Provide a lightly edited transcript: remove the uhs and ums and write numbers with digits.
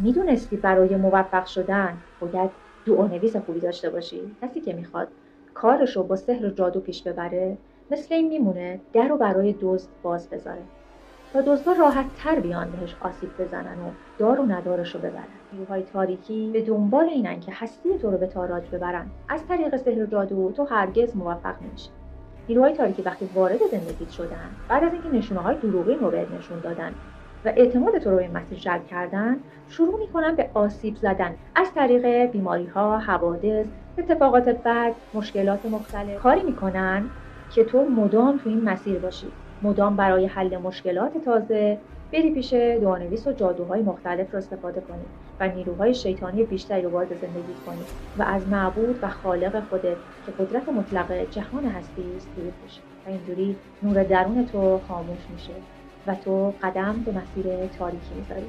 میدونستی برای موفق شدن باید دعانویس خوبی داشته باشی؟ کسی که میخواد کارشو با سحر و جادو پیش ببره مثل این میمونه در رو برای دزد باز بذاره تا دزدا راحت‌تر بیان بهش آسیب بزنن و دار و ندارشو ببرن. نیروهای تاریکی به دنبال اینن که هستی تو رو به تاراج ببرن. از طریق سحر و جادو تو هرگز موفق نمیشی. نیروهای تاریکی وقتی وارد زندگیت شدن، بعد از اینکه نشونه‌های دروغین رو بهت نشون دادن و اعتماد تو رو به این مسیر جلب کردن، شروع میکنن به آسیب زدن از طریق بیماری‌ها، حوادث، اتفاقات بد، مشکلات مختلف. کاری میکنن که تو مدام تو این مسیر باشی، مدام برای حل مشکلات تازه بری پیش دعانویس و جادوهای مختلف رو استفاده کنی و نیروهای شیطانی بیشتری رو وارد زندگی کنی و از معبود و خالق خودت که قدرت مطلق جهان هستی است دور بشی و اینجوری نور درون تو خاموش میشه و تو قدم به مسیر تاریکی میذاری.